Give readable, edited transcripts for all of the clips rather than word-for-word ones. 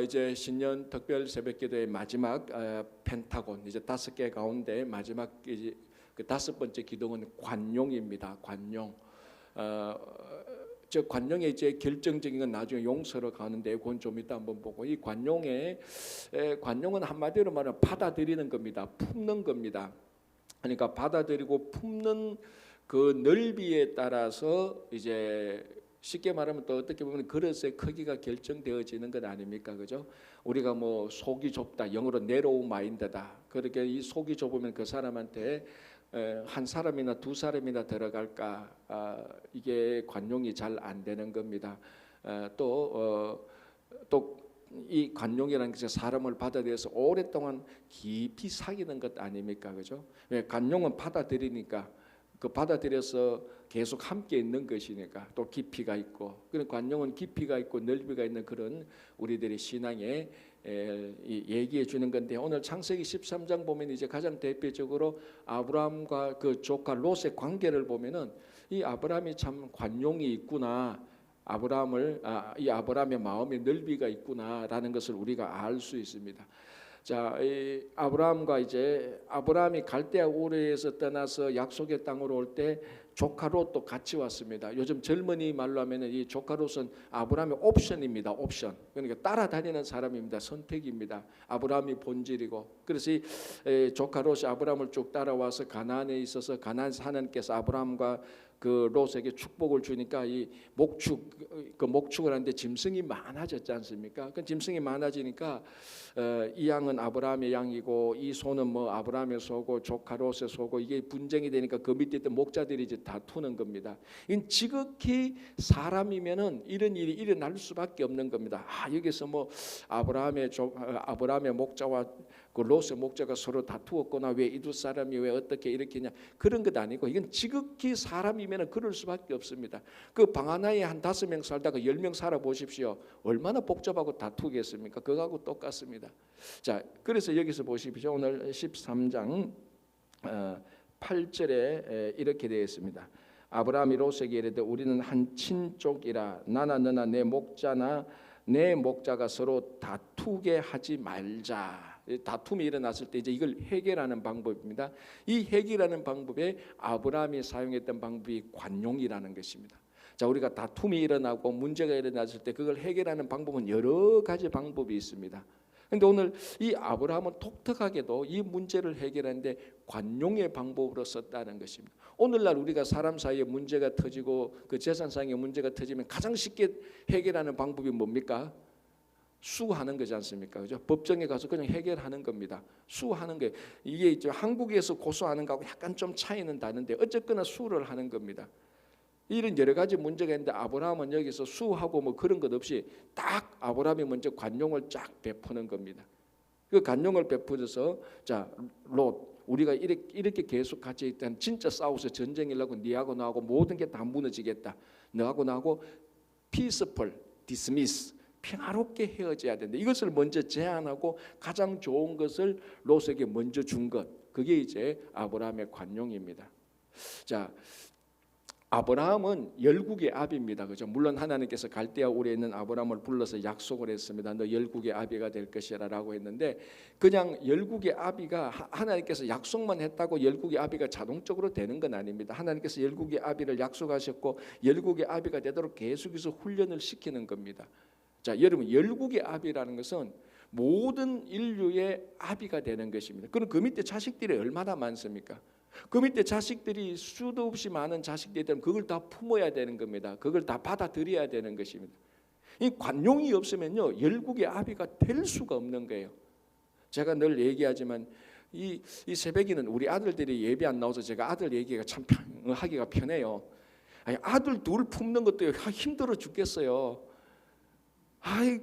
이제 신년 특별 새벽기도의 마지막 펜타곤 이제 5개 가운데 마지막 이제 그 5번째 기도는 관용입니다. 관용. 저 관용의 이제 결정적인 건 나중에 용서로 가는데 그건 좀 이따 한번 보고, 이 관용은 한마디로 말하면 받아들이는 겁니다. 품는 겁니다. 그러니까 받아들이고 품는 그 넓이에 따라서 이제 쉽게 말하면 또 어떻게 보면 그릇의 크기가 결정되어지는 것 아닙니까, 그죠? 우리가 뭐 속이 좁다, 영어로 narrow mind다. 그렇게 이 속이 좁으면 그 사람한테 한 사람이나 두 사람이나 들어갈까, 이게 관용이 잘 안 되는 겁니다. 또 이 관용이라는 것이 사람을 받아들여서 오랫동안 깊이 사귀는 것 아닙니까, 그죠? 관용은 받아들이니까, 그 받아들여서 계속 함께 있는 것이니까 또 깊이가 있고, 그런 관용은 깊이가 있고 넓이가 있는 그런 우리들의 신앙에 얘기해 주는 건데, 오늘 창세기 13장 보면 이제 가장 대표적으로 아브라함과 그 조카 롯의 관계를 보면은 이 아브라함이 참 관용이 있구나, 이 아브라함의 마음의 넓이가 있구나라는 것을 우리가 알 수 있습니다. 자, 이 아브라함이 갈대아 우르에서 떠나서 약속의 땅으로 올 때 조카 롯도 같이 왔습니다. 요즘 젊은이 말로 하면은 이 조카 롯은 아브라함의 옵션입니다. 옵션. 그러니까 따라다니는 사람입니다. 선택입니다. 아브라함이 본질이고, 그래서 이 조카 롯이 아브라함을 쭉 따라와서 가나안에 있어서 가나안 하나님께서 아브라함과 그 롯에게 축복을 주니까 이 목축을 하는데 짐승이 많아졌지 않습니까? 그 짐승이 많아지니까 이 양은 아브라함의 양이고 이 소는 뭐 아브라함의 소고 조카 롯의 소고, 이게 분쟁이 되니까 그 밑에 있던 목자들이 이제 다투는 겁니다. 이건 지극히 사람이면은 이런 일이 일어날 수밖에 없는 겁니다. 여기서 뭐 아브라함의 목자와 그 롯의 목자가 서로 다투었거나 왜 이 두 사람이 왜 어떻게 이렇게냐, 그런 것 아니고 이건 지극히 사람이면 그럴 수밖에 없습니다. 그 방 하나에 한 5명 살다가 10명 살아 보십시오. 얼마나 복잡하고 다투겠습니까? 그거하고 똑같습니다. 자, 그래서 여기서 보십시오. 오늘 13장 8절에 이렇게 되어 있습니다. 아브라함이 롯에게 이르되 우리는 한 친족이라 나나 너나 내 목자나 내 목자가 서로 다투게 하지 말자. 다툼이 일어났을 때 이제 이걸 해결하는 방법입니다. 이 해결하는 방법에 아브라함이 사용했던 방법이 관용이라는 것입니다. 자, 우리가 다툼이 일어나고 문제가 일어났을 때 그걸 해결하는 방법은 여러 가지 방법이 있습니다. 그런데 오늘 이 아브라함은 독특하게도 이 문제를 해결하는데 관용의 방법으로 썼다는 것입니다. 오늘날 우리가 사람 사이에 문제가 터지고 그 재산상의 문제가 터지면 가장 쉽게 해결하는 방법이 뭡니까? 수하는 거지 않습니까? 그죠? 법정에 가서 그냥 해결하는 겁니다. 수하는 게, 이게 이제 한국에서 고소하는 거하고 약간 좀 차이는 다른데 어쨌거나 수를 하는 겁니다. 이런 여러 가지 문제가 있는데 아브라함은 여기서 수하고 뭐 그런 것 없이 딱 아브라함이 먼저 관용을 쫙 베푸는 겁니다. 그 관용을 베푸어서, 자, 롯, 우리가 이렇게 계속 같이 있다면 진짜 싸워서 전쟁이라고 니하고 나하고 모든 게 다 무너지겠다. 너하고 나하고 peaceful dismiss, 평화롭게 헤어져야 된다. 이것을 먼저 제안하고 가장 좋은 것을 롯에게 먼저 준 것, 그게 이제 아브라함의 관용입니다. 자, 아브라함은 열국의 아비입니다. 그죠? 물론 하나님께서 갈대아 우르에 있는 아브라함을 불러서 약속을 했습니다. 너 열국의 아비가 될 것이라고 했는데, 그냥 열국의 아비가 하나님께서 약속만 했다고 열국의 아비가 자동적으로 되는 건 아닙니다. 하나님께서 열국의 아비를 약속하셨고 열국의 아비가 되도록 계속해서 훈련을 시키는 겁니다. 자, 여러분, 열국의 아비라는 것은 모든 인류의 아비가 되는 것입니다. 그럼 그 밑에 자식들이 얼마나 많습니까? 그 밑에 자식들이 수도 없이 많은 자식들이 있다면 그걸 다 품어야 되는 겁니다. 그걸 다 받아들여야 되는 것입니다. 이 관용이 없으면요, 열국의 아비가 될 수가 없는 거예요. 제가 늘 얘기하지만 이 새벽에는 우리 아들들이 예배 안 나와서 제가 아들 얘기가 참 하기가 편해요. 아들 둘 품는 것도 힘들어 죽겠어요.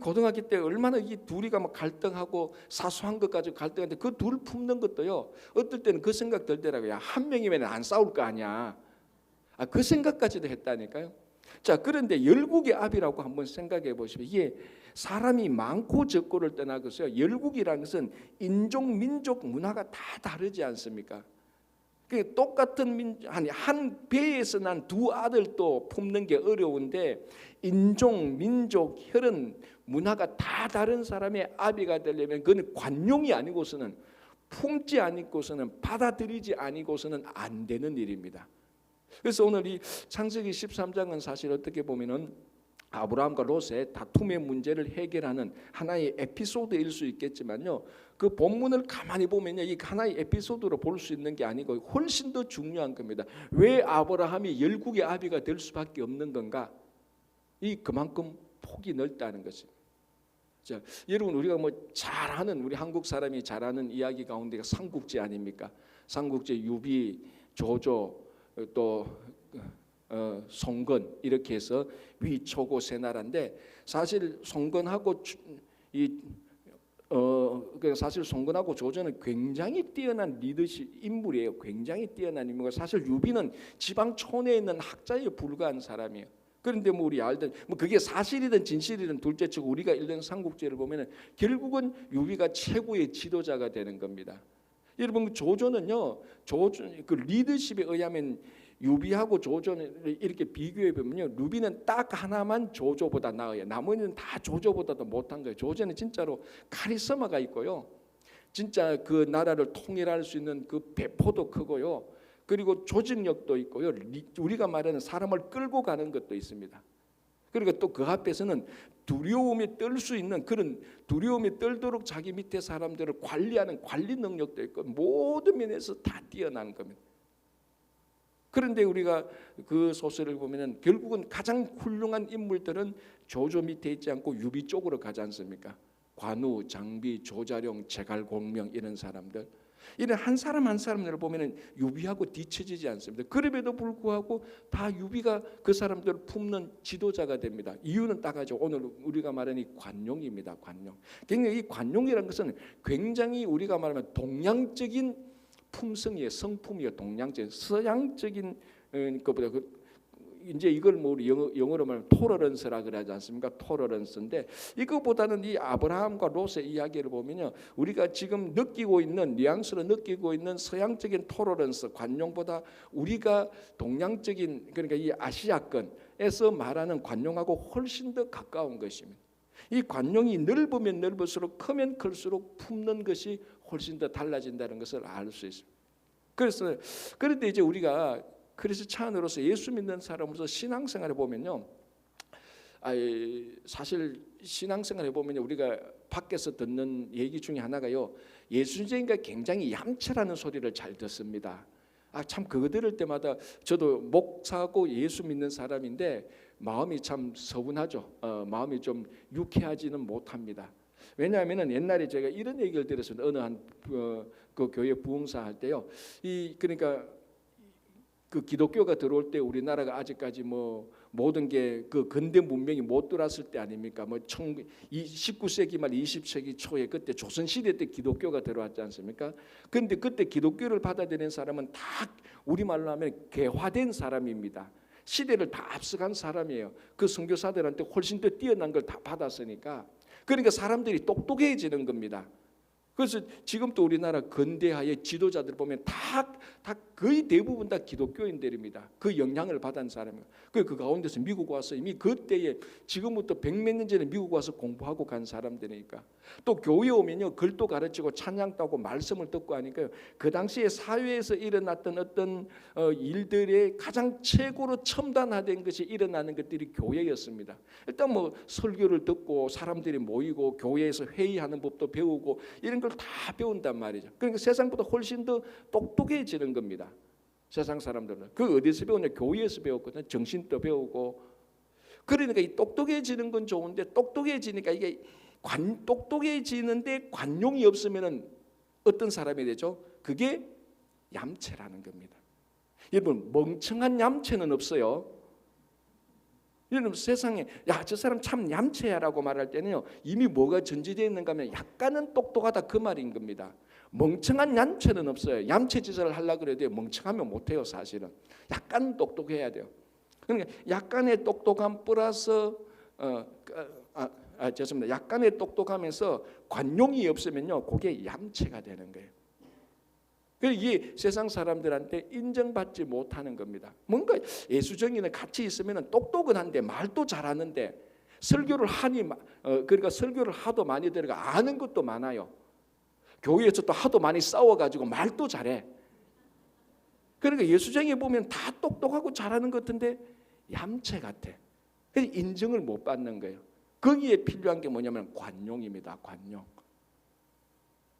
고등학교 때 얼마나 이 둘이가 막 갈등하고 사소한 것 가지고 갈등하는데 그 둘 품는 것도요, 어떨 때는 그 생각 들 때라고요. 한 명이면 안 싸울 거 아니야. 그 생각까지도 했다니까요. 자, 그런데 열국의 아비라고 한번 생각해 보시면, 이게 사람이 많고 적고를 떠나고서요, 열국이라는 것은 인종, 민족, 문화가 다 다르지 않습니까? 똑같은 한 배에서 난 두 아들도 품는 게 어려운데 인종, 민족, 혈은 문화가 다 다른 사람의 아비가 되려면 그건 관용이 아니고서는 품지 아니고서는 받아들이지 아니고서는 안 되는 일입니다. 그래서 오늘 이 창세기 13장은 사실 어떻게 보면은 아브라함과 롯의 다툼의 문제를 해결하는 하나의 에피소드일 수 있겠지만요, 그 본문을 가만히 보면요, 이 하나의 에피소드로 볼 수 있는 게 아니고 훨씬 더 중요한 겁니다. 왜 아브라함이 열국의 아비가 될 수밖에 없는 건가? 이 그만큼 폭이 넓다는 것입니다. 자, 여러분, 우리가 뭐 잘하는, 우리 한국 사람이 잘하는 이야기 가운데가 삼국지 아닙니까? 삼국지 유비, 조조, 또 송건, 이렇게 해서 위초고 세 나라인데, 사실 송건하고 사실 송건하고 조조는 굉장히 뛰어난 리더십 인물이에요. 굉장히 뛰어난 인물이고, 사실 유비는 지방 촌에 있는 학자에 불과한 사람이에요. 그런데 뭐 우리 알던 뭐 그게 사실이든 진실이든 둘째치고 우리가 읽는 삼국지를 보면은 결국은 유비가 최고의 지도자가 되는 겁니다. 여러분, 조조는요, 그 리더십에 의하면 유비하고 조조를 이렇게 비교해 보면요, 유비는 딱 하나만 조조보다 나아요. 나머지는 다 조조보다도 못한 거예요. 조조는 진짜로 카리스마가 있고요, 진짜 그 나라를 통일할 수 있는 그 배포도 크고요, 그리고 조직력도 있고요, 우리가 말하는 사람을 끌고 가는 것도 있습니다. 그리고 또 그 앞에서는 두려움에 떨 수 있는, 그런 두려움에 떨도록 자기 밑에 사람들을 관리하는 관리 능력도 있고, 모든 면에서 다 뛰어난 겁니다. 그런데 우리가 그 소설을 보면은 결국은 가장 훌륭한 인물들은 조조 밑에 있지 않고 유비 쪽으로 가지 않습니까? 관우, 장비, 조자룡, 제갈공명, 이런 사람들, 이런 한 사람 한 사람들을 보면은 유비하고 뒤처지지 않습니다. 그럼에도 불구하고 다 유비가 그 사람들을 품는 지도자가 됩니다. 이유는 딱 하죠. 오늘 우리가 말하는 이 관용입니다. 관용. 굉장히 이 관용이라는 것은 굉장히 우리가 말하면 동양적인 품성이에요. 성품이에요. 동양적, 서양적인 것보다 이제 이걸 뭐 우리 영어로 말하면 토러런스라 그러지 않습니까? 토러런스인데, 이거보다는 이 아브라함과 롯의 이야기를 보면요, 우리가 지금 느끼고 있는 뉘앙스로 느끼고 있는 서양적인 토러런스, 관용보다 우리가 동양적인, 그러니까 이 아시아권에서 말하는 관용하고 훨씬 더 가까운 것입니다. 이 관용이 넓으면 넓을수록, 크면 클수록 품는 것이 훨씬 더 달라진다는 것을 알 수 있습니다. 그래서 그런데 이제 우리가 크리스찬으로서, 예수 믿는 사람으로서 신앙생활을 보면요, 사실 신앙생활을 보면 우리가 밖에서 듣는 얘기 중에 하나가요, 예수쟁이가 굉장히 얌체라는 소리를 잘 듣습니다. 참 그거 들을 때마다 저도 목사고 예수 믿는 사람인데 마음이 참 서운하죠. 마음이 좀 유쾌하지는 못합니다. 왜냐하면은 옛날에 제가 이런 얘기를 들었습니다. 어느 한 그 교회 부흥사 할 때요, 그러니까 그 기독교가 들어올 때 우리나라가 아직까지 뭐 모든 게 그 근대 문명이 못 들어왔을 때 아닙니까? 뭐 19세기 말 20세기 초에 그때 조선 시대 때 기독교가 들어왔지 않습니까? 그런데 그때 기독교를 받아들인 사람은 다 우리말로 하면 개화된 사람입니다. 시대를 다 앞서간 사람이에요. 그 선교사들한테 훨씬 더 뛰어난 걸 다 받았으니까. 그러니까 사람들이 똑똑해지는 겁니다. 그래서 지금도 우리나라 근대화의 지도자들 보면 다 거의 대부분 다 기독교인들입니다. 그 영향을 받은 사람이에요. 그 가운데서 미국 와서 이미 그때에, 지금부터 100몇 년 전에 미국 와서 공부하고 간 사람들이니까. 또 교회 오면요, 글도 가르치고 찬양도 하고 말씀을 듣고 하니까요, 그 당시에 사회에서 일어났던 어떤 일들의 가장 최고로 첨단화된 것이 일어나는 것들이 교회였습니다. 일단 뭐 설교를 듣고 사람들이 모이고 교회에서 회의하는 법도 배우고 이런 걸 다 배운단 말이죠. 그러니까 세상보다 훨씬 더 똑똑해지는 겁니다. 세상 사람들은 그 어디서 배우냐? 교회에서 배웠거든요. 정신도 배우고. 그러니까 이 똑똑해지는 건 좋은데, 똑똑해지니까 이게 똑똑해지는데 관용이 없으면은 어떤 사람이 되죠? 그게 얌체라는 겁니다. 여러분, 멍청한 얌체는 없어요. 여러분, 세상에 저 사람 참 얌체야라고 말할 때는요, 이미 뭐가 전제되어 있는가 하면 약간은 똑똑하다, 그 말인 겁니다. 멍청한 얌체는 없어요. 얌체 짓을 하려고 그래도 멍청하면 못해요. 사실은 약간 똑똑해야 돼요. 그러니까 약간의 똑똑함 플러스 죄송합니다. 약간의 똑똑하면서 관용이 없으면요, 그게 얌체가 되는 거예요. 이게 세상 사람들한테 인정받지 못하는 겁니다. 뭔가 예수정의는 같이 있으면 똑똑은 한데 말도 잘하는데 설교를 그러니까 설교를 하도 많이 들어가 아는 것도 많아요. 교회에서 또 하도 많이 싸워가지고 말도 잘해. 그러니까 예수쟁이 보면 다 똑똑하고 잘하는 것 같은데 얌체 같아. 그래서 인정을 못 받는 거예요. 거기에 필요한 게 뭐냐면 관용입니다. 관용.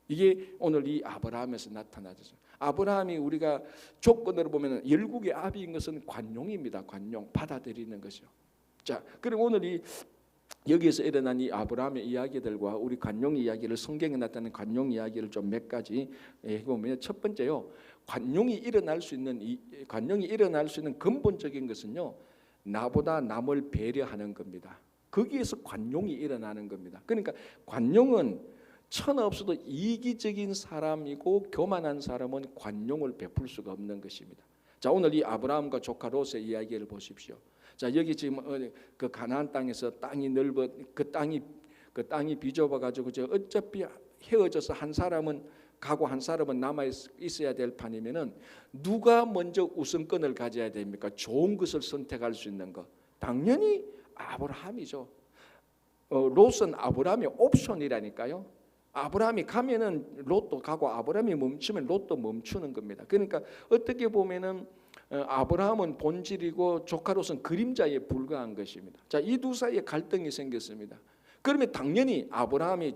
이게 오늘 이 아브라함에서 나타나죠. 아브라함이 우리가 조건으로 보면 열국의 아비인 것은 관용입니다. 관용, 받아들이는 것이요. 자, 그리고 오늘 여기에서 일어난 이 아브라함의 이야기들과 우리 관용 이야기를 성경에 나타나는 관용 이야기를 좀 몇 가지 해보면 첫 번째요. 관용이 일어날 수 있는 근본적인 것은요. 나보다 남을 배려하는 겁니다. 거기에서 관용이 일어나는 겁니다. 그러니까 관용은 천하 없어도 이기적인 사람이고 교만한 사람은 관용을 베풀 수가 없는 것입니다. 자, 오늘 이 아브라함과 조카 롯의 이야기를 보십시오. 자, 여기 지금 그 가나안 땅에서 땅이 넓어 그 땅이 비좁아 가지고 어차피 헤어져서 한 사람은 가고 한 사람은 남아 있어야 될 판이면은 누가 먼저 우선권을 가져야 됩니까? 좋은 것을 선택할 수 있는 거. 당연히 아브라함이죠. 롯은 아브라함의 옵션이라니까요. 아브라함이 가면은 롯도 가고 아브라함이 멈추면 롯도 멈추는 겁니다. 그러니까 어떻게 보면은 아브라함은 본질이고 조카 롯은 그림자에 불과한 것입니다. 자, 이 두 사이에 갈등이 생겼습니다. 그러면 당연히 아브라함이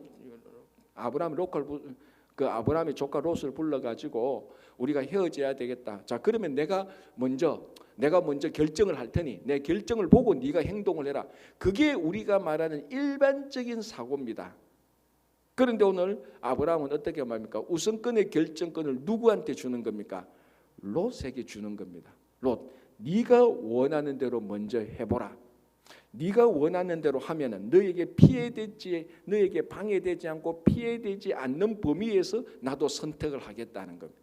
조카 롯을 불러가지고 우리가 헤어져야 되겠다. 자, 그러면 내가 먼저 결정을 할 테니 내 결정을 보고 네가 행동을 해라. 그게 우리가 말하는 일반적인 사고입니다. 그런데 오늘 아브라함은 어떻게 말합니까? 우선권의 결정권을 누구한테 주는 겁니까? 롯에게 주는 겁니다. 롯, 네가 원하는 대로 먼저 해보라. 네가 원하는 대로 하면은 너에게 방해되지 않고 피해되지 않는 범위에서 나도 선택을 하겠다는 겁니다.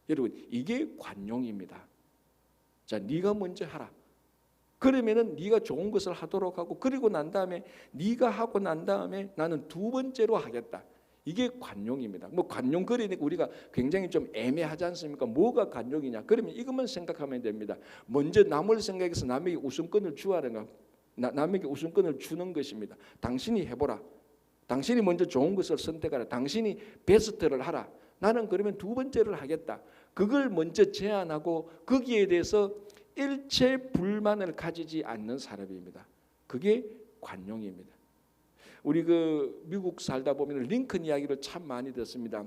여러분, 이게 관용입니다. 자, 네가 먼저 하라. 그러면은 네가 좋은 것을 하도록 하고 그리고 난 다음에 네가 하고 난 다음에 나는 두 번째로 하겠다. 이게 관용입니다. 뭐 관용 그러니까 우리가 굉장히 좀 애매하지 않습니까? 뭐가 관용이냐? 그러면 이것만 생각하면 됩니다. 먼저 남을 생각해서 남에게 우선권을 주라는 남에게 우선권을 주는 것입니다. 당신이 해보라. 당신이 먼저 좋은 것을 선택하라. 당신이 베스트를 하라. 나는 그러면 두 번째를 하겠다. 그걸 먼저 제안하고 거기에 대해서 일체 불만을 가지지 않는 사람입니다. 그게 관용입니다. 우리 미국 살다 보면 링컨 이야기를 참 많이 듣습니다.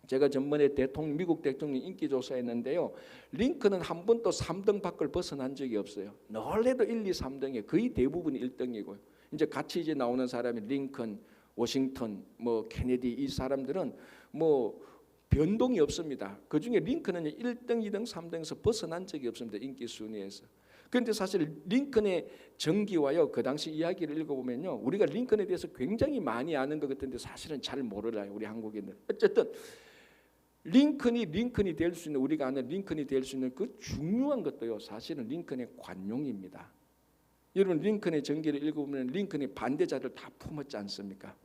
제가 전번에 미국 대통령 인기조사했는데요. 링컨은 한 번도 3등 밖을 벗어난 적이 없어요. 늘 해도 1, 2, 3등이에요. 거의 대부분이 1등이고요. 이제 같이 나오는 사람이 링컨, 워싱턴, 케네디 이 사람들은 변동이 없습니다. 그중에 링컨은 1등, 2등, 3등에서 벗어난 적이 없습니다. 인기 순위에서. 그런데 사실 링컨의 정기와요 그 당시 이야기를 읽어보면요 우리가 링컨에 대해서 굉장히 많이 아는 것 같은데 사실은 잘 몰라요. 우리 한국인들. 어쨌든 링컨이 될 수 있는 우리가 아는 링컨이 될 수 있는 그 중요한 것도요 사실은 링컨의 관용입니다. 여러분 링컨의 정기를 읽어보면 링컨의 반대자들 다 품었지 않습니까?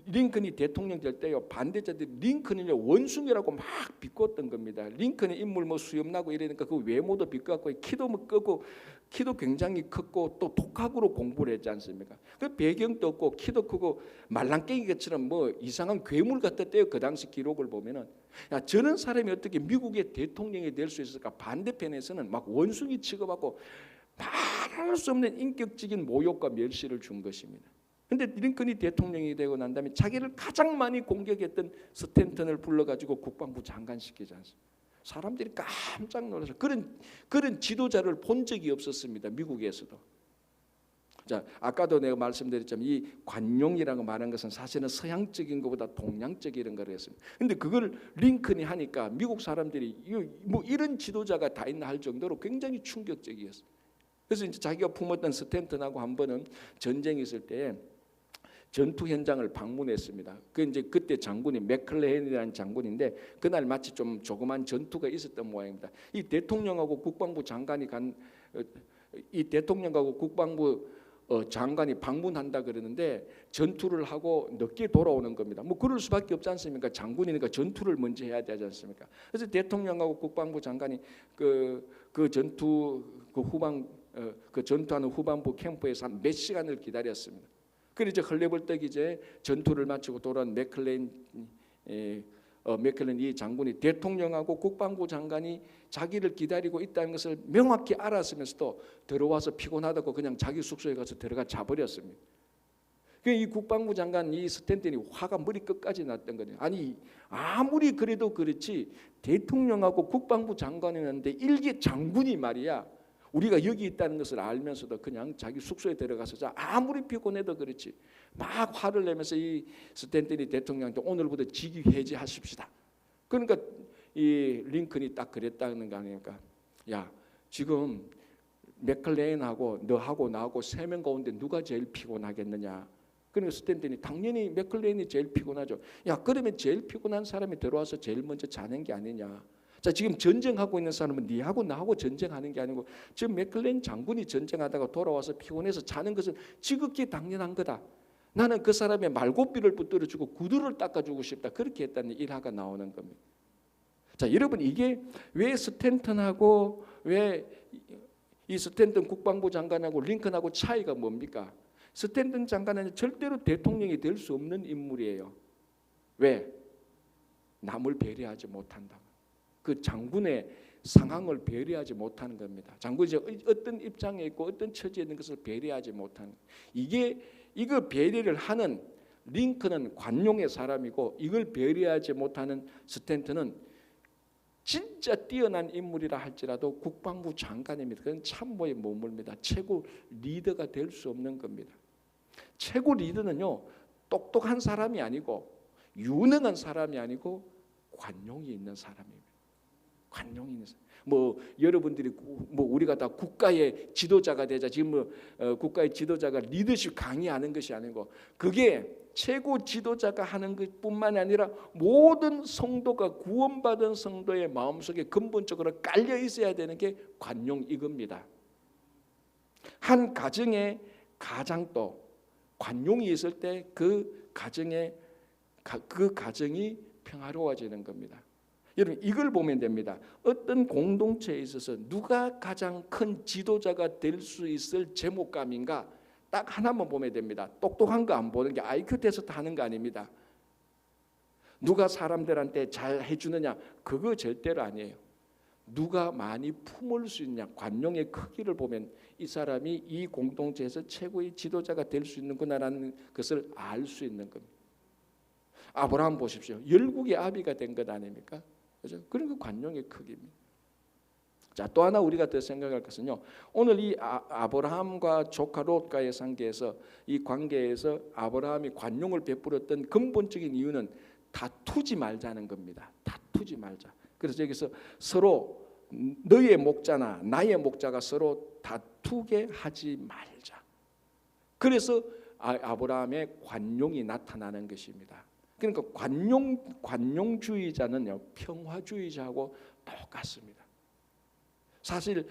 링컨이 대통령 될 때요 반대자들이 링컨을 원숭이라고 막 비꼬았던 겁니다. 링컨의 인물 수염나고 이러니까 그 외모도 비꼬았고 키도 크고 키도 굉장히 컸고 또 독학으로 공부를 했지 않습니까? 그 배경도 없고 키도 크고 말랑깽이처럼 이상한 괴물 같았대요. 그 당시 기록을 보면은 저런 사람이 어떻게 미국의 대통령이 될 수 있을까? 반대편에서는 막 원숭이 취급하고 말할 수 없는 인격적인 모욕과 멸시를 준 것입니다. 그런데 링컨이 대통령이 되고 난 다음에 자기를 가장 많이 공격했던 스탠턴을 불러가지고 국방부 장관 시키지 않습니까? 사람들이 깜짝 놀라서 그런 지도자를 본 적이 없었습니다. 미국에서도. 자, 아까도 내가 말씀드렸지만 이 관용이라고 말한 것은 사실은 서양적인 것보다 동양적인 거를 했습니다. 그런데 그걸 링컨이 하니까 미국 사람들이 이런 지도자가 다 있나 할 정도로 굉장히 충격적이었어요. 그래서 이제 자기가 품었던 스탠턴하고 한 번은 전쟁이 있을 때 전투 현장을 방문했습니다. 그때 장군이 맥클레인이라는 장군인데 그날 마치 좀 조그만 전투가 있었던 모양입니다. 이 대통령하고 국방부 장관이 장관이 방문한다 그러는데 전투를 하고 늦게 돌아오는 겁니다. 그럴 수밖에 없지 않습니까? 장군이니까 전투를 먼저 해야 되지 않습니까? 그래서 대통령하고 국방부 장관이 그 전투 후방 그 전투하는 후반부 캠프에서 한 몇 시간을 기다렸습니다. 그리고 이제 헐레벌떡 이제 전투를 마치고 돌아온 맥클레인 이 장군이 대통령하고 국방부 장관이 자기를 기다리고 있다는 것을 명확히 알았으면서도 들어와서 피곤하다고 그냥 자기 숙소에 가서 들어가 자버렸습니다. 이 국방부 장관 이 스탠튼이 화가 머리 끝까지 났던 거예요. 아니 아무리 그래도 그렇지 대통령하고 국방부 장관이었는데 일개 장군이 말이야 우리가 여기 있다는 것을 알면서도 그냥 자기 숙소에 들어가서 자 아무리 피곤해도 그렇지 막 화를 내면서 이 스탠튼이 대통령한테 오늘부터 직위 해제하십시다. 그러니까 이 링컨이 딱 그랬다는 거 아닙니까? 야 지금 맥클레인하고 너하고 나하고 3명 가운데 누가 제일 피곤하겠느냐? 그러니까 스탠튼이 당연히 맥클레인이 제일 피곤하죠. 야 그러면 제일 피곤한 사람이 들어와서 제일 먼저 자는 게 아니냐? 자 지금 전쟁하고 있는 사람은 네하고 나하고 전쟁하는 게 아니고 지금 맥클레인 장군이 전쟁하다가 돌아와서 피곤해서 자는 것은 지극히 당연한 거다. 나는 그 사람의 말고삐를 붙들어주고 구두를 닦아주고 싶다. 그렇게 했다는 일화가 나오는 겁니다. 자 여러분 이게 왜 스탠튼하고 왜 이 스탠튼 국방부 장관하고 링컨하고 차이가 뭡니까? 스탠튼 장관은 절대로 대통령이 될 수 없는 인물이에요. 왜? 남을 배려하지 못한다. 그 장군의 상황을 배려하지 못하는 겁니다. 장군이 어떤 입장에 있고 어떤 처지에 있는 것을 배려하지 못하는 이거 배려를 하는 링컨은 관용의 사람이고 이걸 배려하지 못하는 스탠튼은 진짜 뛰어난 인물이라 할지라도 국방부 장관입니다. 그건 참모에 머물니다. 최고 리더가 될 수 없는 겁니다. 최고 리더는요 똑똑한 사람이 아니고 유능한 사람이 아니고 관용이 있는 사람입니다. 관용이 있는 사람. 뭐 여러분들이 뭐 우리가 다 국가의 지도자가 되자 지금 국가의 지도자가 리더십 강의하는 것이 아니고 그게 최고 지도자가 하는 것뿐만 아니라 모든 성도가 구원받은 성도의 마음속에 근본적으로 깔려 있어야 되는 게 관용 이겁니다. 한 가정의 가장도 관용이 있을 때 그 가정이 평화로워지는 겁니다. 여러분 이걸 보면 됩니다. 어떤 공동체에 있어서 누가 가장 큰 지도자가 될 수 있을 제목감인가 딱 하나만 보면 됩니다. 똑똑한 거 안 보는 게 IQ 테스트 하는 거 아닙니다. 누가 사람들한테 잘 해주느냐 그거 절대로 아니에요. 누가 많이 품을 수 있냐 관용의 크기를 보면 이 사람이 이 공동체에서 최고의 지도자가 될 수 있는구나라는 것을 알 수 있는 겁니다. 아브라함 보십시오. 열국의 아비가 된 것 아닙니까? 그렇죠? 그런 그 관용의 크기입니다. 자, 또 하나 우리가 더 생각할 것은요. 오늘 이 아브라함과 조카 롯과의 관계에서 이 관계에서 아브라함이 관용을 베풀었던 근본적인 이유는 다투지 말자는 겁니다. 다투지 말자. 그래서 여기서 서로 너의 목자나 나의 목자가 서로 다투게 하지 말자. 그래서 아브라함의 관용이 나타나는 것입니다. 그러니까 관용주의자는요 평화주의자하고 똑같습니다. 사실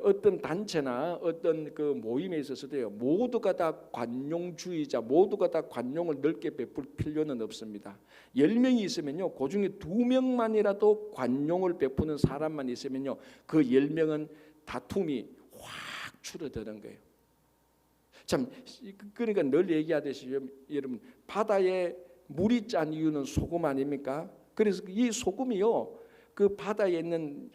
어떤 단체나 어떤 그 모임에 있어서도요 모두가 다 관용주의자, 모두가 다 관용을 넓게 베풀 필요는 없습니다. 10명이 있으면요 그 중에 2명만이라도 관용을 베푸는 사람만 있으면요 그 10명은 다툼이 확 줄어드는 거예요. 참 그러니까 늘 얘기하듯이 여러분 바다에 물이 짠 이유는 소금 아닙니까? 그래서 이 소금이요 그 바다에 있는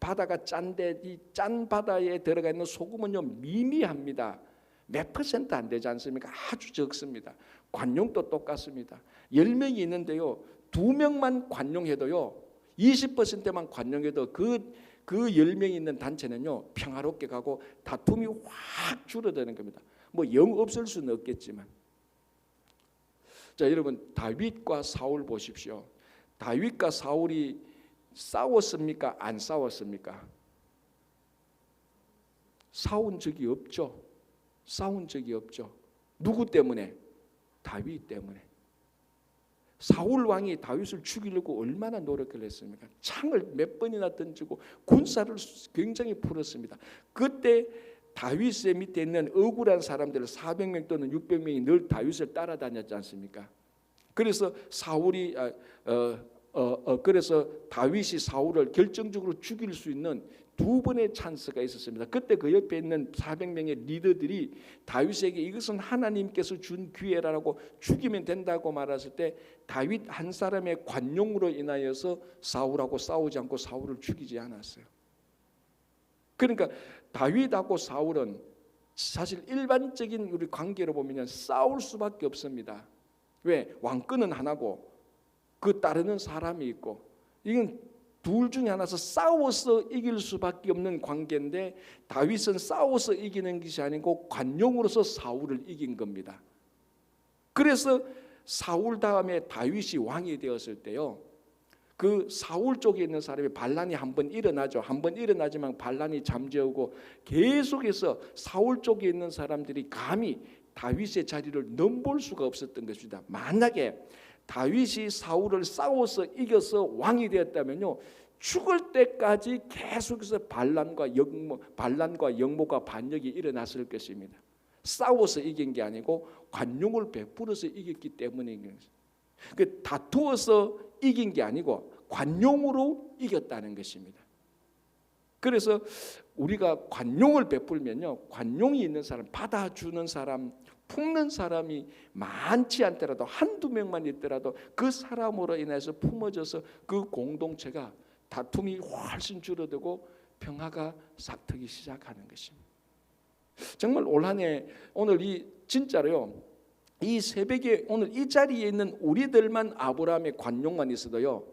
바다가 짠데 이 짠 바다에 들어가 있는 소금은요 미미합니다. 몇 % 안 되지 않습니까? 아주 적습니다. 관용도 똑같습니다. 10명이 있는데요 2명만 관용해도요 20%만 관용해도 그 10명이 있는 단체는요 평화롭게 가고 다툼이 확 줄어드는 겁니다. 뭐 영 없을 수는 없겠지만 자 여러분 다윗과 사울 보십시오. 다윗과 사울이 싸웠습니까? 안 싸웠습니까? 싸운 적이 없죠. 싸운 적이 없죠. 누구 때문에? 다윗 때문에. 사울 왕이 다윗을 죽이려고 얼마나 노력을 했습니까? 창을 몇 번이나 던지고 군사를 굉장히 풀었습니다. 그때 다윗의 밑에 있는 억울한 사람들 400명 또는 600명이 늘 다윗을 따라다녔지 않습니까? 그래서 그래서 다윗이 사울을 결정적으로 죽일 수 있는 두 번의 찬스가 있었습니다. 그때 그 옆에 있는 400명의 리더들이 다윗에게 이것은 하나님께서 준 기회라고 죽이면 된다고 말했을 때 다윗 한 사람의 관용으로 인하여서 사울하고 싸우지 않고 사울을 죽이지 않았어요. 그러니까 다윗하고 사울은 사실 일반적인 우리 관계로 보면 싸울 수밖에 없습니다. 왜? 왕권은 하나고 그 따르는 사람이 있고 이건 둘 중에 하나서 싸워서 이길 수밖에 없는 관계인데 다윗은 싸워서 이기는 것이 아니고 관용으로서 사울을 이긴 겁니다. 그래서 사울 다음에 다윗이 왕이 되었을 때요, 그 사울 쪽에 있는 사람이 반란이 한번 일어나죠. 한번 일어나지만 반란이 잠재우고 계속해서 사울 쪽에 있는 사람들이 감히 다윗의 자리를 넘볼 수가 없었던 것입니다. 만약에 다윗이 사울을 싸워서 이겨서 왕이 되었다면요, 죽을 때까지 계속해서 반란과 역모가 반역이 일어났을 것입니다. 싸워서 이긴 게 아니고 관용을 베풀어서 이겼기 때문인 것입니다. 그 다투어서 이긴 게 아니고 관용으로 이겼다는 것입니다. 그래서 우리가 관용을 베풀면요, 관용이 있는 사람, 받아주는 사람, 품는 사람이 많지 않더라도 한두 명만 있더라도 그 사람으로 인해서 품어져서 그 공동체가 다툼이 훨씬 줄어들고 평화가 싹트기 시작하는 것입니다. 정말 올 한 해 오늘 이 진짜로요, 이 새벽에 오늘 이 자리에 있는 우리들만 아브라함의 관용만 있어도요,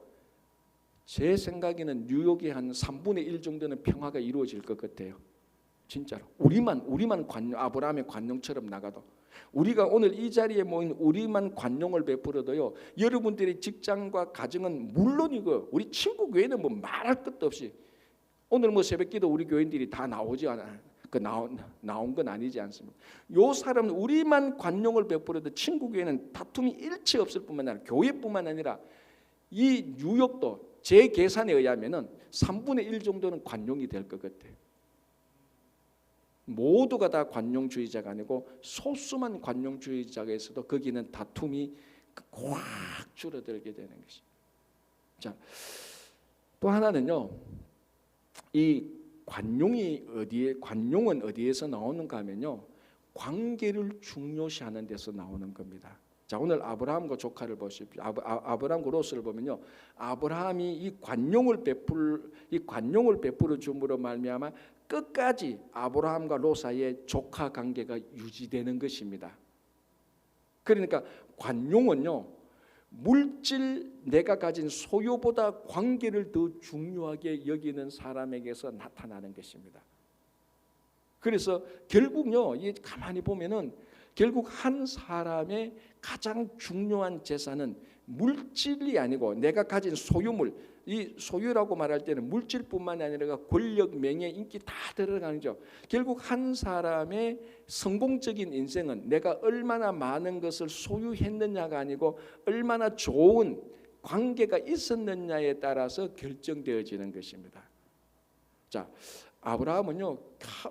제 생각에는 뉴욕의 한 3분의 1 정도는 평화가 이루어질 것 같아요. 진짜로 우리만 관용, 아브라함의 관용처럼 나가도, 우리가 오늘 이 자리에 모인 우리만 관용을 베풀어도요, 여러분들의 직장과 가정은 물론이고 우리 친구 교회는 뭐 말할 것도 없이, 오늘 뭐 새벽기도 우리 교인들이 다 나오지 않아요. 그 나온 건 아니지 않습니까? 요 사람 우리만 관용을 베풀어도 친구 교회는 다툼이 일치 없을 뿐만 아니라 교회뿐만 아니라 이 뉴욕도 제 계산에 의하면은 3분의 1 정도는 관용이 될 것 같아요. 모두가 다 관용주의자가 아니고 소수만 관용주의자가 있어도 거기는 다툼이 확 줄어들게 되는 것입니다. 자, 또 하나는요, 이 관용은 어디에서 나오는가 하면요, 관계를 중요시하는 데서 나오는 겁니다. 자, 오늘 아브라함과 조카를 보십시오. 아브라함과 롯을 보면요, 아브라함이 이 관용을 베풀어 줌으로 말미암아 끝까지 아브라함과 롯 사이에 조카 관계가 유지되는 것입니다. 그러니까 관용은요, 물질 내가 가진 소유보다 관계를 더 중요하게 여기는 사람에게서 나타나는 것입니다. 그래서 결국요, 이 가만히 보면은 결국 한 사람의 가장 중요한 재산은 물질이 아니고 내가 가진 소유물, 이 소유라고 말할 때는 물질뿐만 아니라 권력, 명예, 인기 다 들어가는죠. 결국 한 사람의 성공적인 인생은 내가 얼마나 많은 것을 소유했느냐가 아니고 얼마나 좋은 관계가 있었느냐에 따라서 결정되어지는 것입니다. 자, 아브라함은요,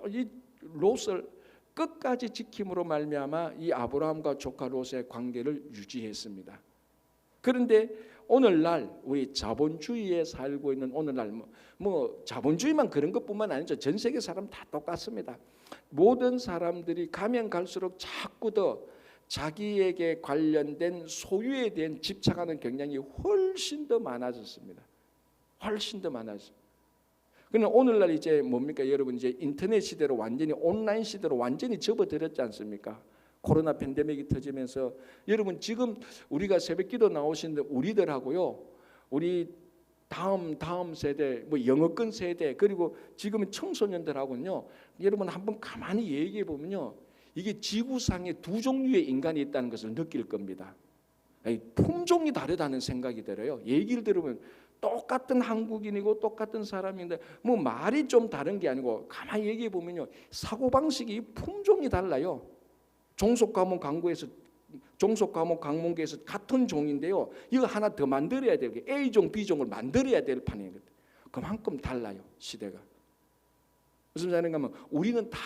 이 롯을 끝까지 지킴으로 말미암아 이 아브라함과 조카 롯의 관계를 유지했습니다. 그런데 오늘날 우리 자본주의에 살고 있는 오늘날 뭐 자본주의만 그런 것뿐만 아니죠. 전 세계 사람 다 똑같습니다. 모든 사람들이 가면 갈수록 자꾸 더 자기에게 관련된 소유에 대한 집착하는 경향이 훨씬 더 많아졌습니다. 훨씬 더 많아졌습니다. 그러나 오늘날 이제 뭡니까 여러분, 이제 인터넷 시대로 완전히 온라인 시대로 완전히 접어들었지 않습니까? 코로나 팬데믹이 터지면서 여러분 지금 우리가 새벽기도 나오신 우리들하고요, 우리 다음 세대, 뭐 영어권 세대, 그리고 지금 청소년들하고는요, 여러분 한번 가만히 얘기해 보면요, 이게 지구상에 두 종류의 인간이 있다는 것을 느낄 겁니다. 품종이 다르다는 생각이 들어요. 얘기를 들으면 똑같은 한국인이고 똑같은 사람인데 뭐 말이 좀 다른 게 아니고 가만히 얘기해 보면요, 사고방식이 품종이 달라요. 종속과목 강문계에서 같은 종인데요, 이거 하나 더 만들어야 돼요. A종, B종을 만들어야 될 판이에요. 그만큼 달라요, 시대가. 무슨 말인가 하면 우리는 다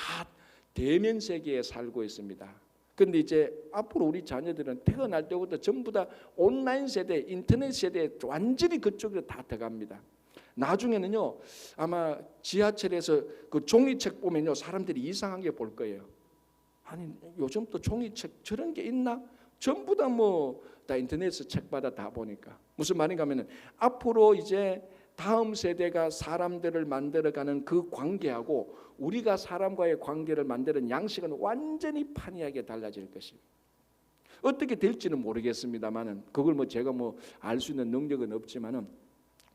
대면 세계에 살고 있습니다. 그런데 이제 앞으로 우리 자녀들은 태어날 때부터 전부 다 온라인 세대, 인터넷 세대에 완전히 그쪽으로 다 들어갑니다. 나중에는요 아마 지하철에서 그 종이책 보면요 사람들이 이상하게 볼 거예요. 아니 요즘 또 종이책 저런 게 있나? 전부 다 뭐 다 인터넷에서 책 받아 다 보니까 무슨 말인가 하면은 앞으로 이제 다음 세대가 사람들을 만들어가는 그 관계하고 우리가 사람과의 관계를 만드는 양식은 완전히 판이하게 달라질 것입니다. 어떻게 될지는 모르겠습니다만은 그걸 뭐 제가 뭐 알 수 있는 능력은 없지만은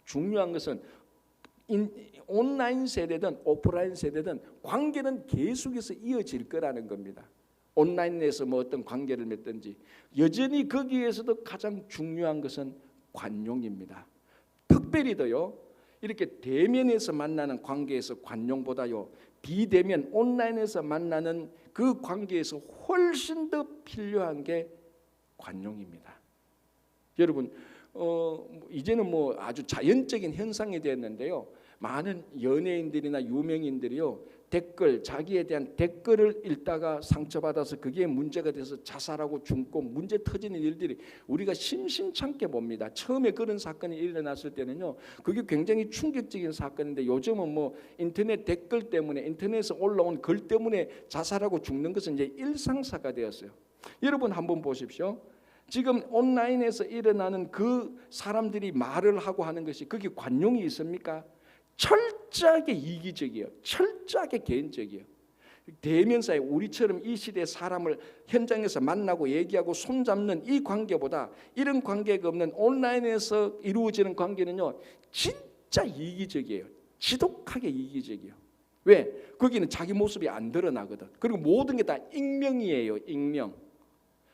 중요한 것은 온라인 세대든 오프라인 세대든 관계는 계속해서 이어질 거라는 겁니다. 온라인에서 뭐 어떤 관계를 맺든지 여전히 거기에서도 가장 중요한 것은 관용입니다. 특별히 더요 이렇게 대면에서 만나는 관계에서 관용보다요 비대면 온라인에서 만나는 그 관계에서 훨씬 더 필요한 게 관용입니다. 여러분 이제는 뭐 아주 자연적인 현상이 되었는데요. 많은 연예인들이나 유명인들이요 댓글 자기에 대한 댓글을 읽다가 상처받아서 그게 문제가 돼서 자살하고 죽고 문제 터지는 일들이 우리가 심심찮게 봅니다. 처음에 그런 사건이 일어났을 때는요 그게 굉장히 충격적인 사건인데 요즘은 뭐 인터넷 댓글 때문에 인터넷에 올라온 글 때문에 자살하고 죽는 것은 이제 일상사가 되었어요. 여러분 한번 보십시오. 지금 온라인에서 일어나는 그 사람들이 말을 하고 하는 것이 그게 관용이 있습니까? 철저하게 이기적이에요. 철저하게 개인적이에요. 대면사에 우리처럼 이 시대의 사람을 현장에서 만나고 얘기하고 손잡는 이 관계보다 이런 관계가 없는 온라인에서 이루어지는 관계는요 진짜 이기적이에요. 지독하게 이기적이에요. 왜? 거기는 자기 모습이 안 드러나거든. 그리고 모든 게 다 익명이에요. 익명.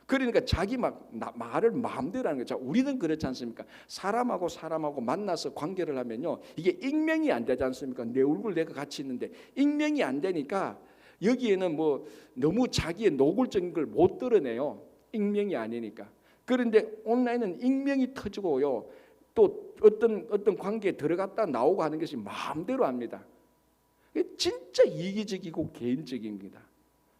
그러니까 자기 말을 마음대로 하는 거죠. 우리는 그렇지 않습니까? 사람하고 만나서 관계를 하면요 이게 익명이 안 되지 않습니까? 내 얼굴 내가 같이 있는데 익명이 안 되니까 여기에는 뭐 너무 자기의 노골적인 걸 못 드러내요. 익명이 아니니까. 그런데 온라인은 익명이 터지고요 또 어떤 관계에 들어갔다 나오고 하는 것이 마음대로 합니다. 진짜 이기적이고 개인적입니다.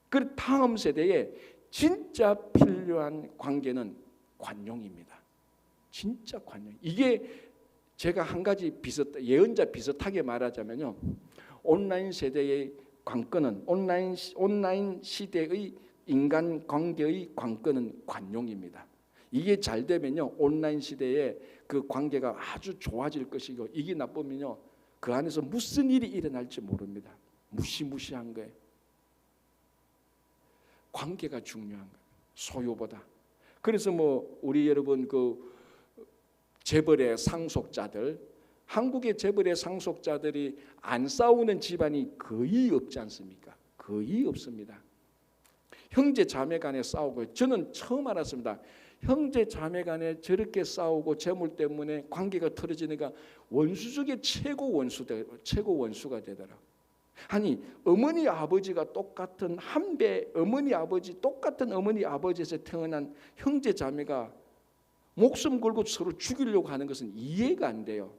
그 다음 세대에 진짜 필요한 관계는 관용입니다. 진짜 관용. 이게 제가 한 가지 예언자 비슷하게 말하자면요. 온라인 세대의 관건은 온라인 시대의 인간 관계의 관건은 관용입니다. 이게 잘 되면요. 온라인 시대에 그 관계가 아주 좋아질 것이고 이게 나쁘면요. 그 안에서 무슨 일이 일어날지 모릅니다. 무시무시한 거예요. 관계가 중요한 거예요. 소유보다. 그래서 뭐 우리 여러분 그 재벌의 상속자들, 한국의 재벌의 상속자들이 안 싸우는 집안이 거의 없지 않습니까? 거의 없습니다. 형제 자매 간에 싸우고 저는 처음 알았습니다. 형제 자매 간에 저렇게 싸우고 재물 때문에 관계가 틀어지니까 원수 중에 최고 원수가 되더라고요. 아니 어머니 아버지가 똑같은 한배 어머니 아버지 똑같은 어머니 아버지에서 태어난 형제 자매가 목숨 걸고 서로 죽이려고 하는 것은 이해가 안 돼요.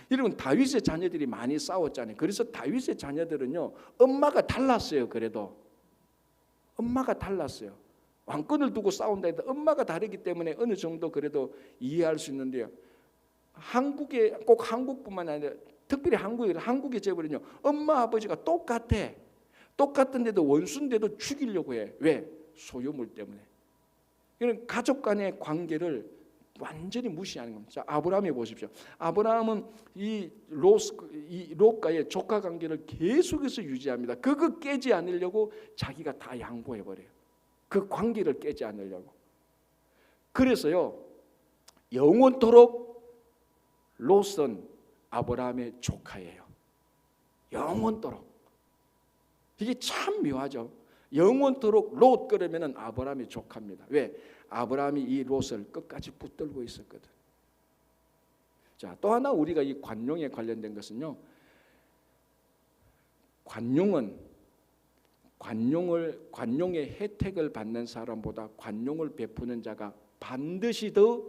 여러분 다윗의 자녀들이 많이 싸웠잖아요. 그래서 다윗의 자녀들은요 엄마가 달랐어요. 그래도 엄마가 달랐어요. 왕권을 두고 싸운다 해도 엄마가 다르기 때문에 어느 정도 그래도 이해할 수 있는데요. 한국에 꼭 한국뿐만 아니라 특별히 한국의 재벌은요 엄마 아버지가 똑같은데도 원수인데도 죽이려고 해. 왜? 소유물 때문에. 이런 가족 간의 관계를 완전히 무시하는 겁니다. 자, 아브라함에 보십시오. 아브라함은 이 롯과의 조카 관계를 계속해서 유지합니다. 그거 깨지 않으려고 자기가 다 양보해 버려요. 그 관계를 깨지 않으려고. 그래서요 영원토록 롯은 아브라함의 조카예요. 영원토록. 이게 참 묘하죠. 영원토록 롯 그러면은 아브라함의 조카입니다. 왜? 아브라함이 이 롯을 끝까지 붙들고 있었거든. 자, 또 하나 우리가 이 관용에 관련된 것은요. 관용의 혜택을 받는 사람보다 관용을 베푸는 자가 반드시 더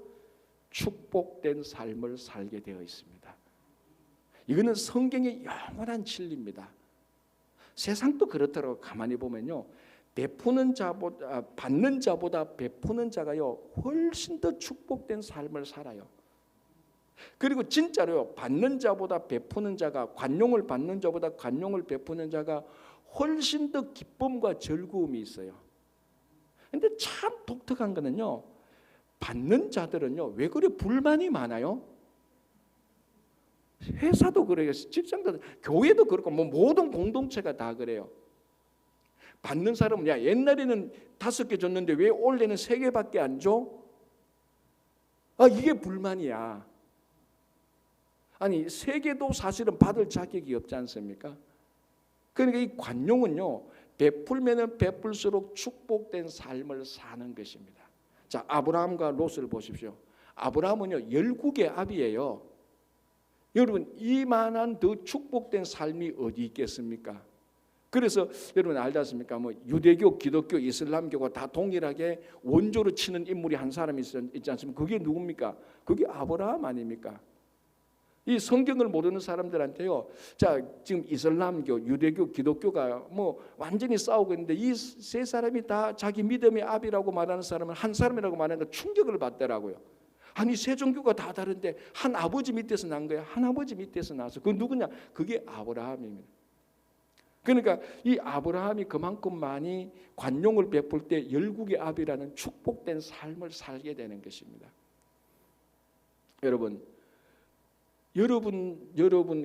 축복된 삶을 살게 되어 있습니다. 이거는 성경의 영원한 진리입니다. 세상도 그렇더라고. 가만히 보면요, 받는 자보다 베푸는 자가요 훨씬 더 축복된 삶을 살아요. 그리고 진짜로요, 받는 자보다 베푸는 자가, 관용을 받는 자보다 관용을 베푸는 자가 훨씬 더 기쁨과 즐거움이 있어요. 근데 참 독특한 거는요, 받는 자들은요 왜 그래 불만이 많아요? 회사도 그래요, 직장도, 교회도 그렇고 뭐 모든 공동체가 다 그래요. 받는 사람은 야 옛날에는 5개 줬는데 왜 올해는 3개밖에 안 줘? 아 이게 불만이야. 아니 3개도 사실은 받을 자격이 없지 않습니까? 그러니까 이 관용은요 베풀면은 베풀수록 축복된 삶을 사는 것입니다. 자, 아브라함과 롯을 보십시오. 아브라함은요 열국의 아비예요. 여러분 이만한 더 축복된 삶이 어디 있겠습니까? 그래서 여러분 알지 않습니까? 뭐 유대교, 기독교, 이슬람교가 다 동일하게 원조로 치는 인물이 한 사람이 있지 않습니까? 그게 누굽니까? 그게 아브라함 아닙니까? 이 성경을 모르는 사람들한테요, 자 지금 이슬람교, 유대교, 기독교가 뭐 완전히 싸우고 있는데 이 세 사람이 다 자기 믿음의 아비라고 말하는 사람은 한 사람이라고 말하는 거 충격을 받더라고요. 아니 세 종교가 다 다른데 한 아버지 밑에서 난 거야. 한 아버지 밑에서 나서 그 누구냐? 그게 아브라함입니다. 그러니까 이 아브라함이 그만큼 많이 관용을 베풀 때 열국의 아비라는 축복된 삶을 살게 되는 것입니다. 여러분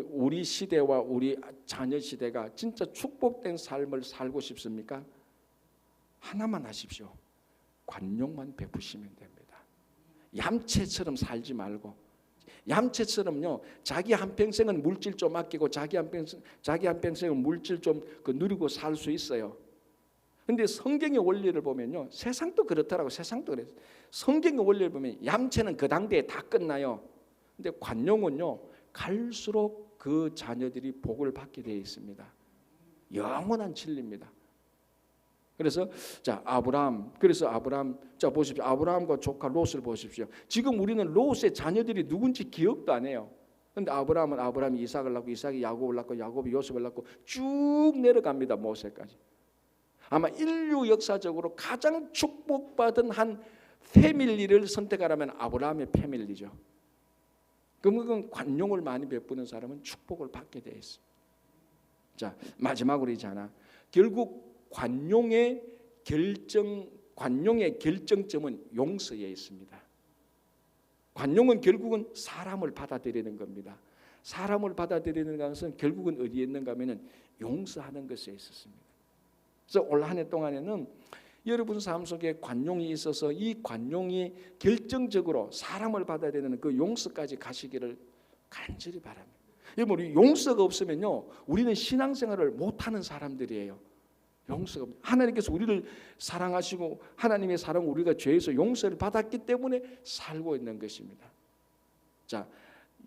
우리 시대와 우리 자녀 시대가 진짜 축복된 삶을 살고 싶습니까? 하나만 하십시오. 관용만 베푸시면 됩니다. 얌체처럼 살지 말고, 얌체처럼요 자기 한평생은 물질 좀 아끼고 자기 한평생은 물질 좀 누리고 살 수 있어요. 근데 성경의 원리를 보면요, 세상도 그렇더라고. 세상도 그래요. 성경의 원리를 보면 얌체는 그 당대에 다 끝나요. 근데 관용은요 갈수록 그 자녀들이 복을 받게 되어 있습니다. 영원한 진리입니다. 그래서 자 아브라함, 자 보십시오. 아브라함과 조카 롯을 보십시오. 지금 우리는 롯의 자녀들이 누군지 기억도 안 해요. 근데 아브라함이 이삭을 낳고, 이삭이 야곱을 낳고, 야곱이 요셉을 낳고 쭉 내려갑니다. 모세까지. 아마 인류 역사적으로 가장 축복받은 한 패밀리를 선택하라면 아브라함의 패밀리죠. 그러면 관용을 많이 베푸는 사람은 축복을 받게 돼 있습니다. 자 마지막으로 있잖아. 결국 관용의 결정점은 용서에 있습니다. 관용은 결국은 사람을 받아들이는 겁니다. 사람을 받아들이는 것은 결국은 어디에 있는가 하면 용서하는 것에 있었습니다. 그래서 올 한 해 동안에는 여러분 삶 속에 관용이 있어서 이 관용이 결정적으로 사람을 받아들이는 그 용서까지 가시기를 간절히 바랍니다. 여러분 우리 용서가 없으면요 우리는 신앙생활을 못하는 사람들이에요. 용서가 하나님께서 우리를 사랑하시고 하나님의 사랑 우리가 죄에서 용서를 받았기 때문에 살고 있는 것입니다. 자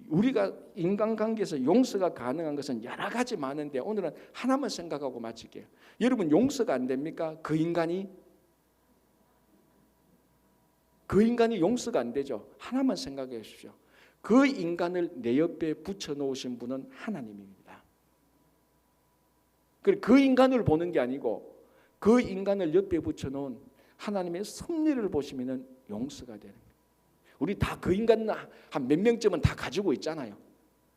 우리가 인간관계에서 용서가 가능한 것은 여러 가지 많은데 오늘은 하나만 생각하고 마칠게요. 여러분 용서가 안 됩니까? 그 인간이 용서가 안 되죠. 하나만 생각해 주십시오. 그 인간을 내 옆에 붙여놓으신 분은 하나님입니다. 그 인간을 보는 게 아니고 그 인간을 옆에 붙여놓은 하나님의 섭리를 보시면 용서가 되는 거예요. 우리 다 그 인간 한 몇 명쯤은 다 가지고 있잖아요.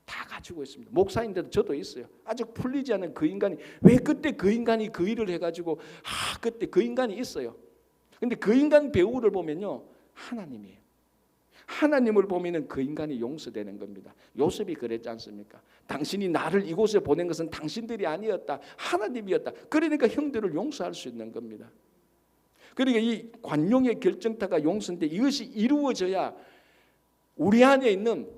다 가지고 있습니다. 목사인데도 저도 있어요. 아직 풀리지 않은 그 인간이, 왜 그때 그 인간이 그 일을 해가지고 그때 그 인간이 있어요. 근데 그 인간 배우를 보면요 하나님이에요. 하나님을 보면은 그 인간이 용서되는 겁니다. 요셉이 그랬지 않습니까? 당신이 나를 이곳에 보낸 것은 당신들이 아니었다, 하나님이었다. 그러니까 형들을 용서할 수 있는 겁니다. 그러니까 이 관용의 결정타가 용서인데 이것이 이루어져야 우리 안에 있는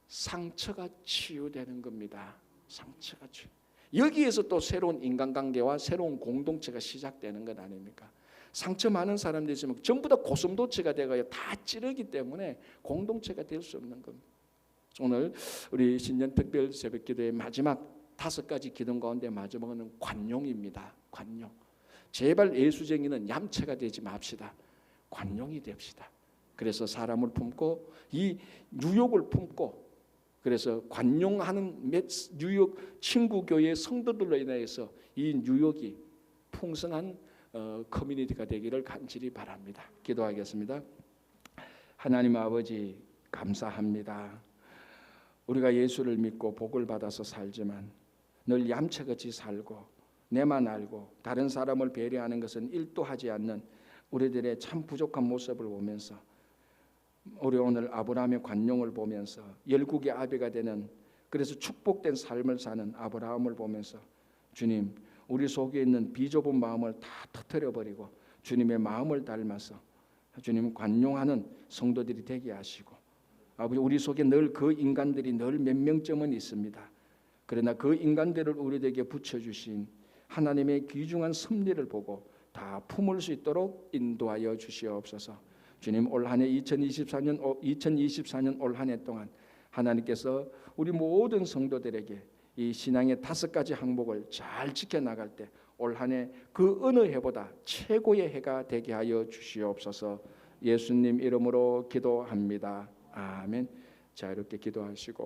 상처가 치유되는 겁니다. 상처가 치유. 여기에서 또 새로운 인간관계와 새로운 공동체가 시작되는 것 아닙니까? 상처 많은 사람들이 있으면 전부 다 고슴도치가 되어요. 다 찌르기 때문에 공동체가 될 수 없는 겁니다. 오늘 우리 신년 특별 새벽기도의 마지막 5가지 기도 가운데 마지막은 관용입니다. 관용. 제발 예수쟁이는 얌체가 되지 맙시다. 관용이 됩시다. 그래서 사람을 품고 이 뉴욕을 품고, 그래서 관용하는 뉴욕 친구교회 성도들로 인해서 이 뉴욕이 풍성한 커뮤니티가 되기를 간절히 바랍니다. 기도하겠습니다. 하나님 아버지 감사합니다. 우리가 예수를 믿고 복을 받아서 살지만 늘 얌체같이 살고 내만 알고 다른 사람을 배려하는 것은 1도 하지 않는 우리들의 참 부족한 모습을 보면서, 우리 오늘 아브라함의 관용을 보면서 열국의 아비가 되는, 그래서 축복된 삶을 사는 아브라함을 보면서 주님, 우리 속에 있는 비좁은 마음을 다 터뜨려버리고 주님의 마음을 닮아서 주님 관용하는 성도들이 되게 하시고, 아버지 우리 속에 늘 그 인간들이 늘 몇 명쯤은 있습니다. 그러나 그 인간들을 우리에게 붙여주신 하나님의 귀중한 섭리를 보고 다 품을 수 있도록 인도하여 주시옵소서. 주님, 올 한 해 2024년 올 한 해 동안 하나님께서 우리 모든 성도들에게 이 신앙의 5가지 항목을 잘 지켜나갈 때 올 한 해 그 어느 해보다 최고의 해가 되게 하여 주시옵소서. 예수님 이름으로 기도합니다. 아멘. 자, 이렇게 기도하시고